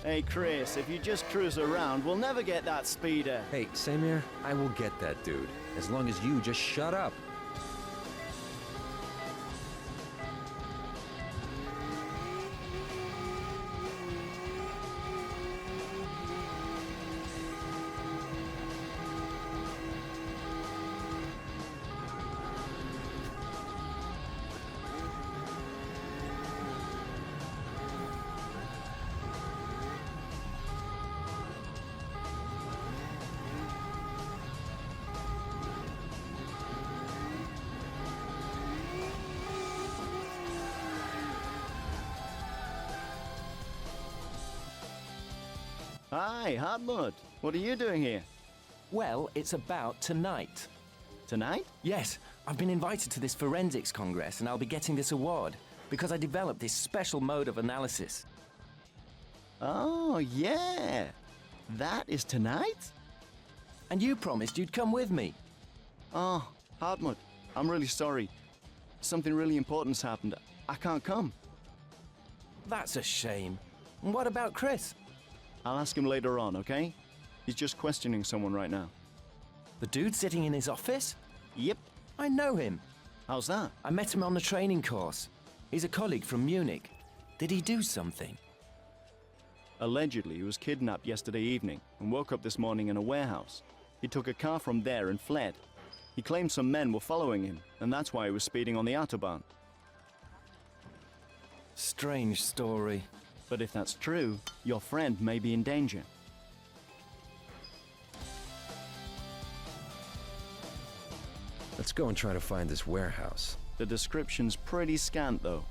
Hey, Chris, if you just cruise around, we'll never get that speeder. Hey, Semir, I will get that dude, as long as you just shut up. Hi, Hartmut. What are you doing here? Well, it's about tonight. Tonight? Yes, I've been invited to this forensics congress and I'll be getting this award because I developed this special mode of analysis. Oh, yeah. That is tonight? And you promised you'd come with me. Oh, Hartmut, I'm really sorry. Something really important's happened. I can't come. That's a shame. And what about Chris? I'll ask him later on, okay? He's just questioning someone right now. The dude sitting in his office? Yep. I know him. How's that? I met him on the training course. He's a colleague from Munich. Did he do something? Allegedly, he was kidnapped yesterday evening and woke up this morning in a warehouse. He took a car from there and fled. He claimed some men were following him, and that's why he was speeding on the Autobahn. Strange story. But if that's true, your friend may be in danger. Let's go and try to find this warehouse. The description's pretty scant, though.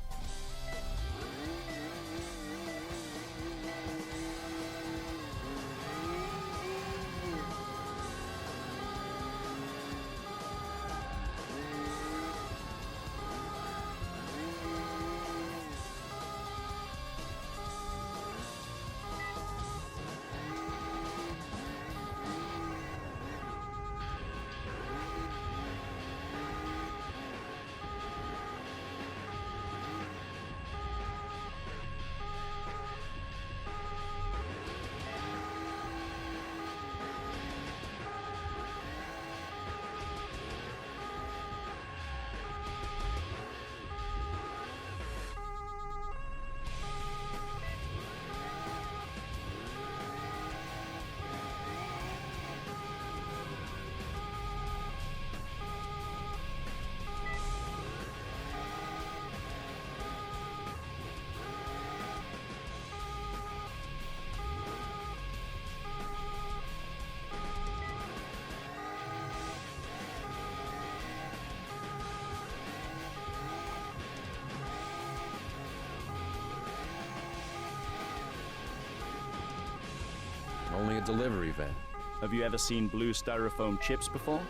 Only a delivery van. Have you ever seen blue styrofoam chips before?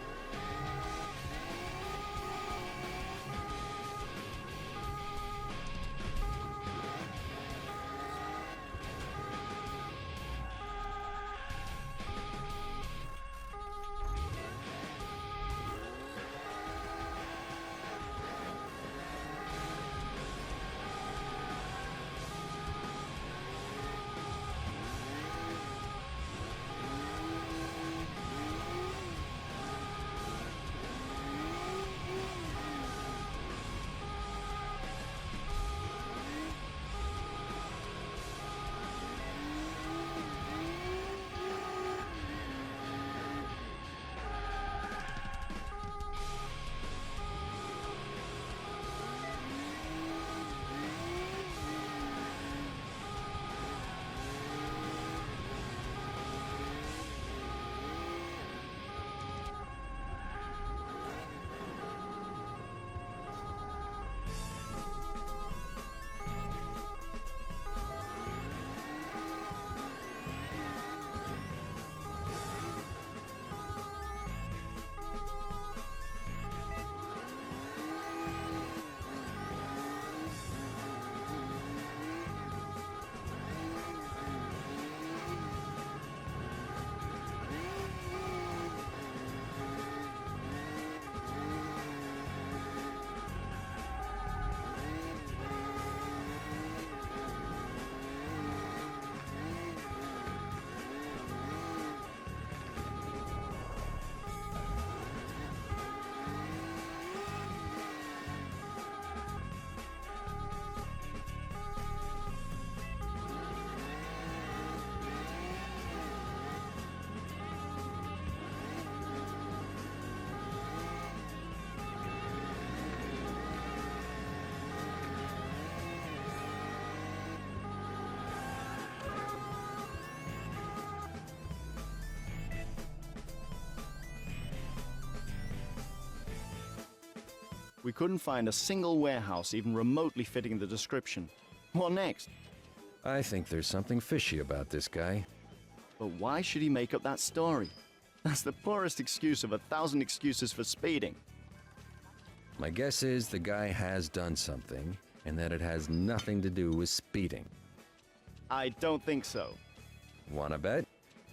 We couldn't find a single warehouse even remotely fitting the description. What next? I think there's something fishy about this guy. But why should he make up that story? That's the poorest excuse of 1,000 excuses for speeding. My guess is the guy has done something, and that it has nothing to do with speeding. I don't think so. Wanna bet?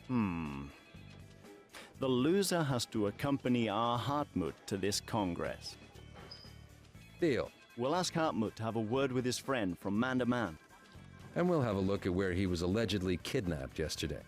The loser has to accompany our Hartmut to this congress. Deal. We'll ask Hartmut to have a word with his friend from man to man. And we'll have a look at where he was allegedly kidnapped yesterday.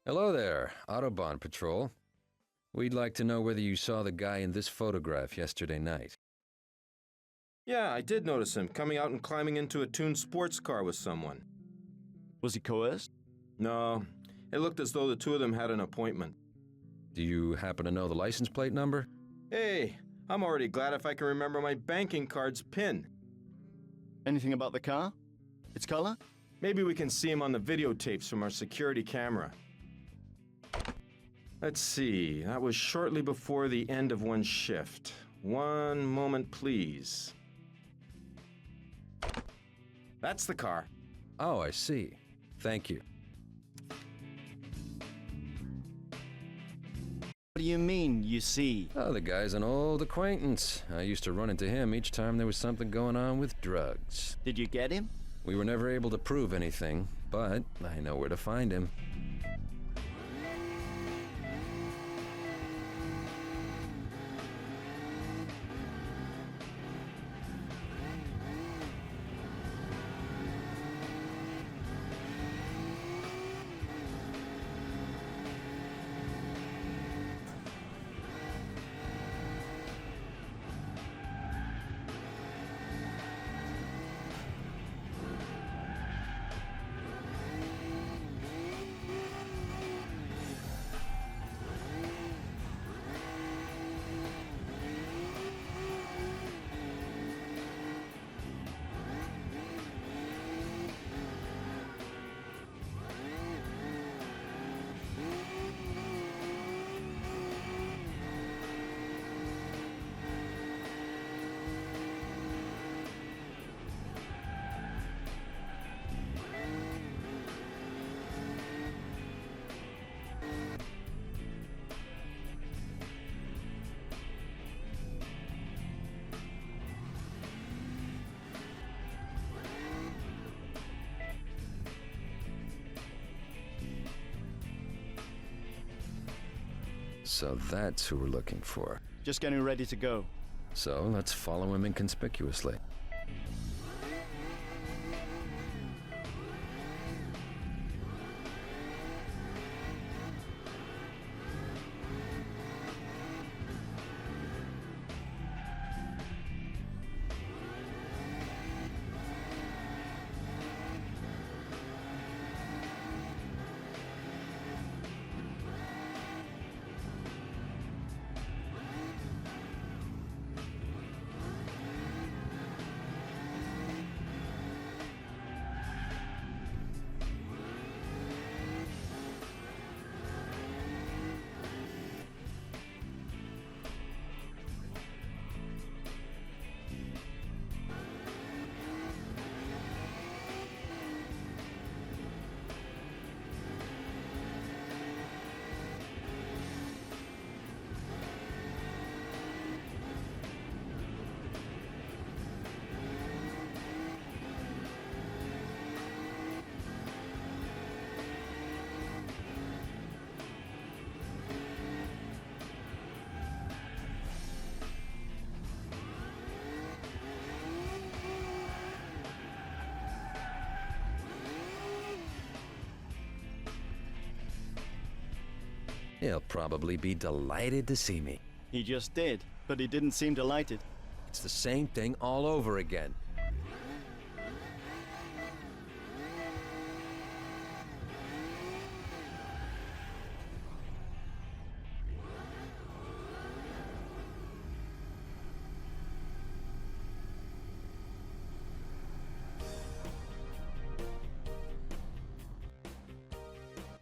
Hello there, Autobahn Patrol. We'd like to know whether you saw the guy in this photograph yesterday night. Yeah, I did notice him coming out and climbing into a tuned sports car with someone. Was he coerced? No, it looked as though the two of them had an appointment. Do you happen to know the license plate number? Hey, I'm already glad if I can remember my banking card's PIN. Anything about the car? Its color? Maybe we can see him on the videotapes from our security camera. Let's see, that was shortly before the end of one shift. One moment, please. That's the car. Oh, I see. Thank you. What do you mean, you see? Oh, the guy's an old acquaintance. I used to run into him each time there was something going on with drugs. Did you get him? We were never able to prove anything, but I know where to find him. So that's who we're looking for. Just getting ready to go. So let's follow him inconspicuously. He'll probably be delighted to see me. He just did, but he didn't seem delighted. It's the same thing all over again.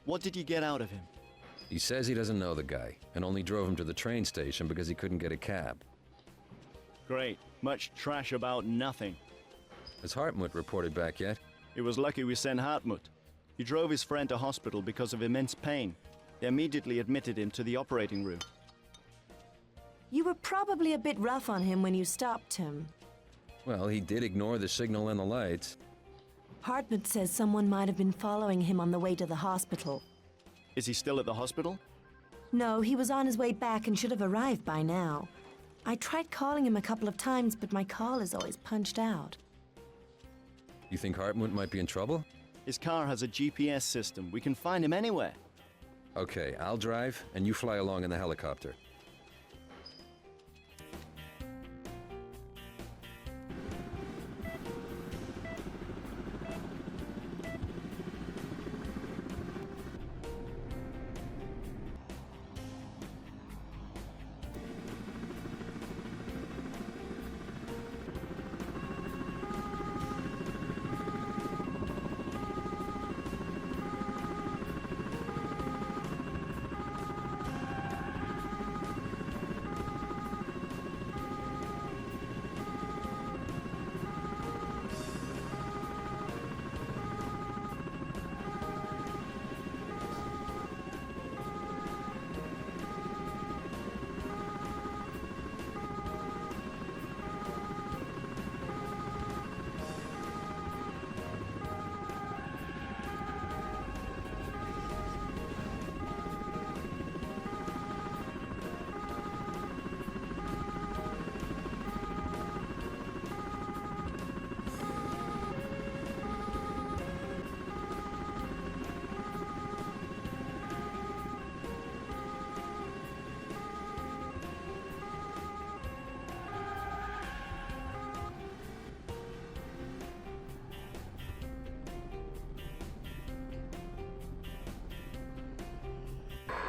What did you get out of him? He says he doesn't know the guy and only drove him to the train station because he couldn't get a cab. Great. Much trash about nothing. Has Hartmut reported back yet? It was lucky we sent Hartmut. He drove his friend to hospital because of immense pain. They immediately admitted him to the operating room. You were probably a bit rough on him when you stopped him. Well, he did ignore the signal and the lights. Hartmut says someone might have been following him on the way to the hospital. Is he still at the hospital? No, he was on his way back and should have arrived by now. I tried calling him a couple of times, but my call is always punched out. You think Hartmut might be in trouble? His car has a GPS system. We can find him anywhere. Okay, I'll drive and you fly along in the helicopter.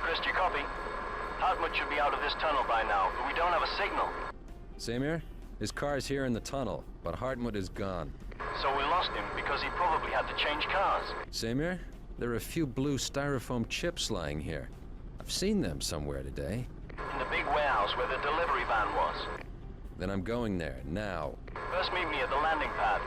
Chris, do you copy? Hartmut should be out of this tunnel by now, but we don't have a signal. Semir, his car's here in the tunnel, but Hartmut is gone. So we lost him because he probably had to change cars. Semir, there are a few blue styrofoam chips lying here. I've seen them somewhere today. In the big warehouse where the delivery van was. Then I'm going there, now. First meet me at the landing pad.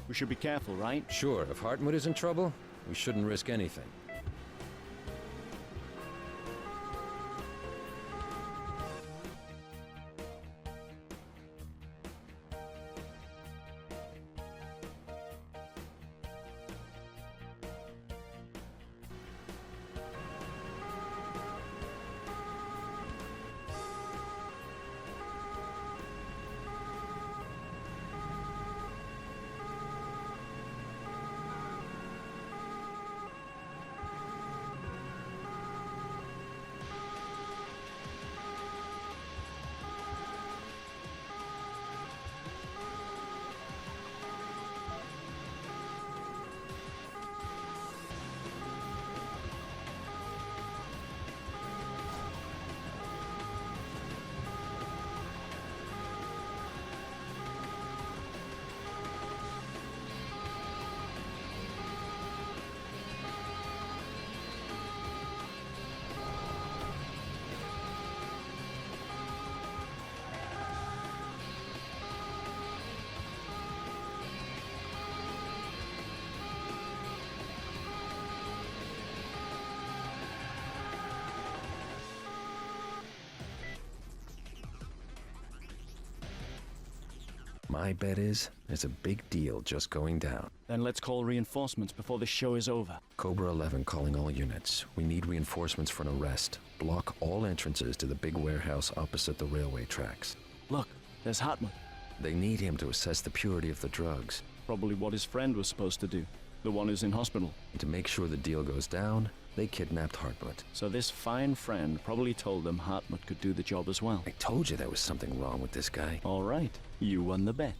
We should be careful, right? Sure, if Hartmut is in trouble, we shouldn't risk anything. My bet is there's a big deal just going down. Then let's call reinforcements before the show is over. Cobra 11 calling all units. We need reinforcements for an arrest. Block all entrances to the big warehouse opposite the railway tracks. Look, there's Hartmut. They need him to assess the purity of the drugs. Probably what his friend was supposed to do. The one who's in hospital. And to make sure the deal goes down, they kidnapped Hartmut. So this fine friend probably told them Hartmut could do the job as well. I told you there was something wrong with this guy. All right, you won the bet.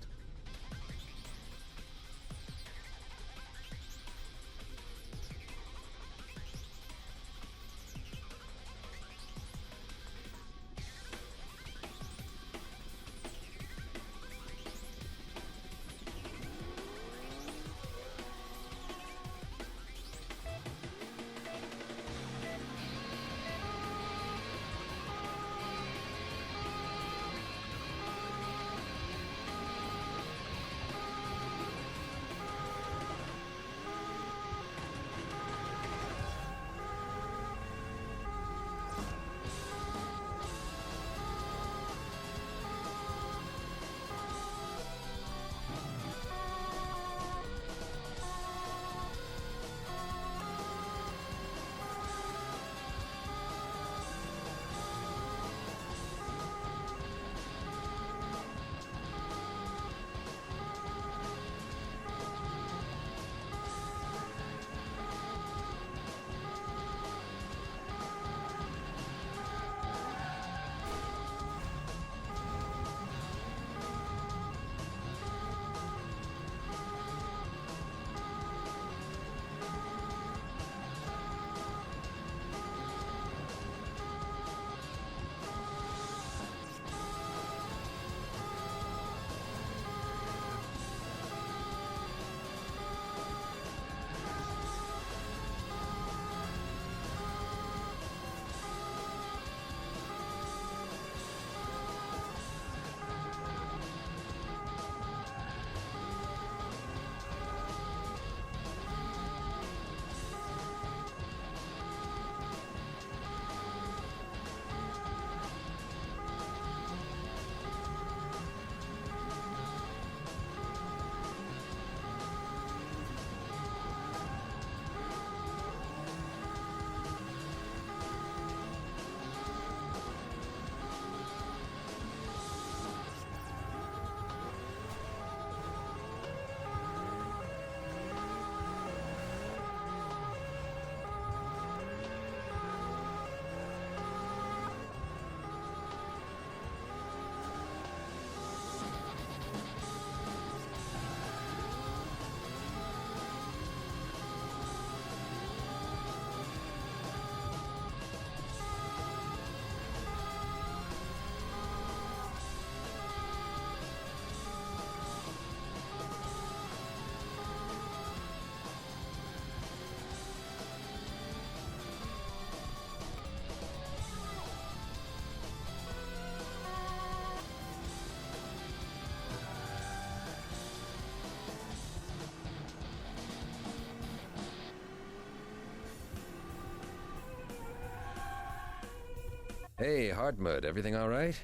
Hey, Hartmut, everything all right?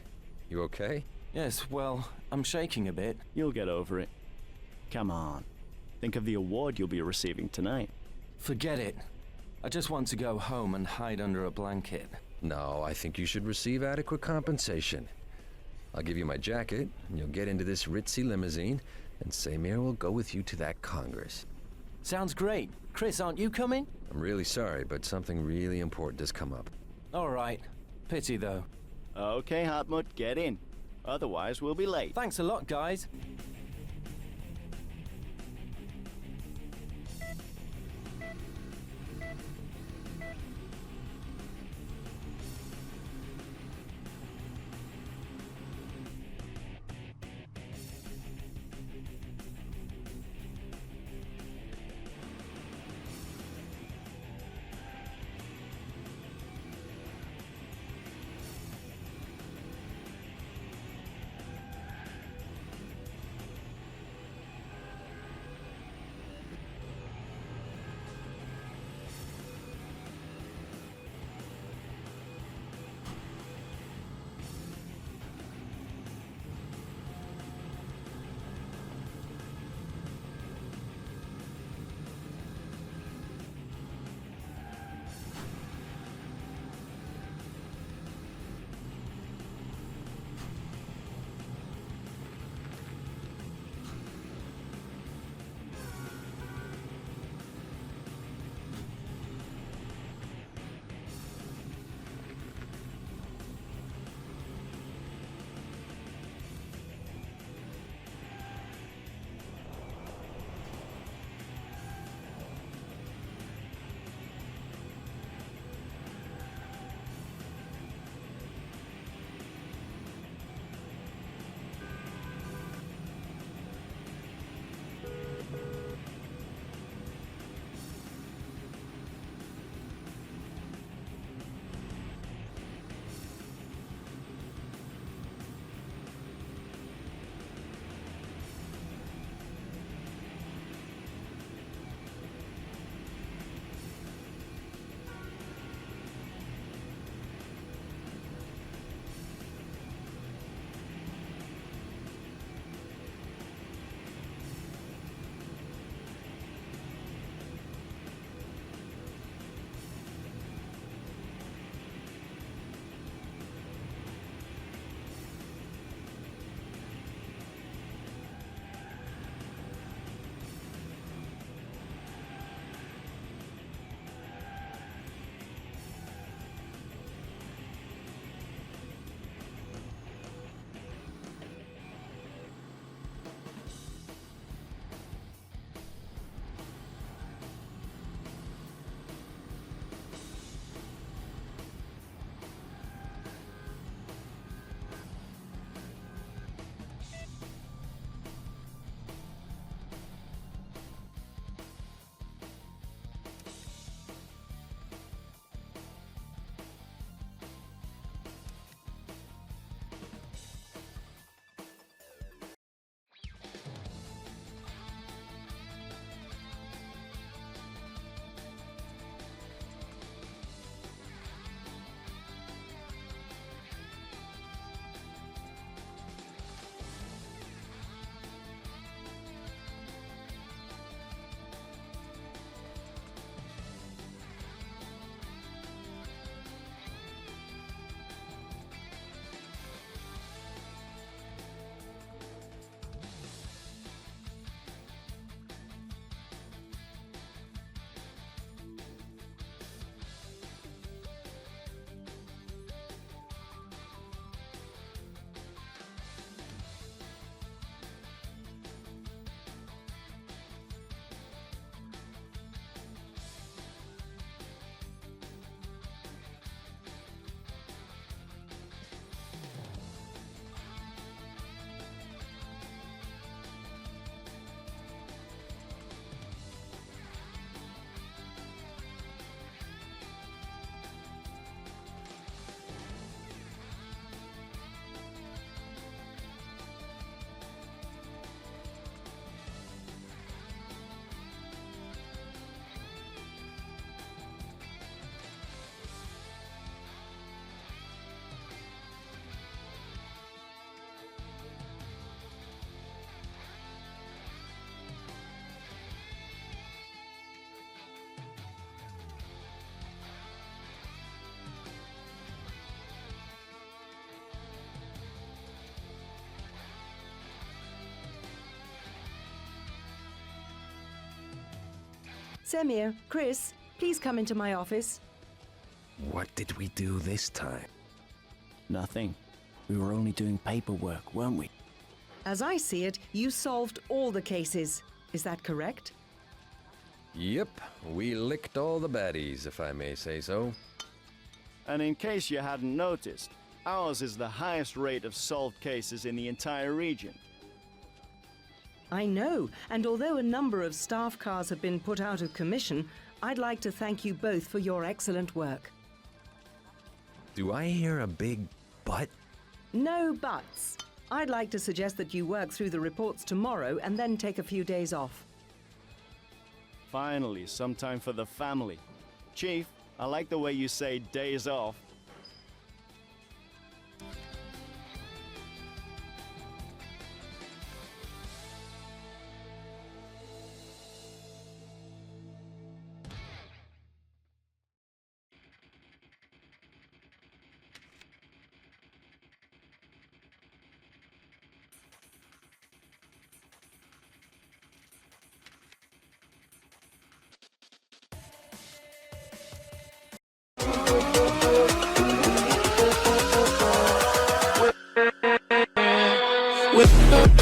You okay? Yes, well, I'm shaking a bit. You'll get over it. Come on. Think of the award you'll be receiving tonight. Forget it. I just want to go home and hide under a blanket. No, I think you should receive adequate compensation. I'll give you my jacket, and you'll get into this ritzy limousine, and Semir will go with you to that Congress. Sounds great. Chris, aren't you coming? I'm really sorry, but something really important has come up. All right. Pity, though. Okay, Hartmut, get in. Otherwise, we'll be late. Thanks a lot, guys. Semir, Chris, please come into my office. What did we do this time? Nothing. We were only doing paperwork, weren't we? As I see it, you solved all the cases. Is that correct? Yep, we licked all the baddies, if I may say so. And in case you hadn't noticed, ours is the highest rate of solved cases in the entire region. I know, and although a number of staff cars have been put out of commission, I'd like to thank you both for your excellent work. Do I hear a big but? No buts. I'd like to suggest that you work through the reports tomorrow and then take a few days off. Finally, some time for the family. Chief, I like the way you say days off. With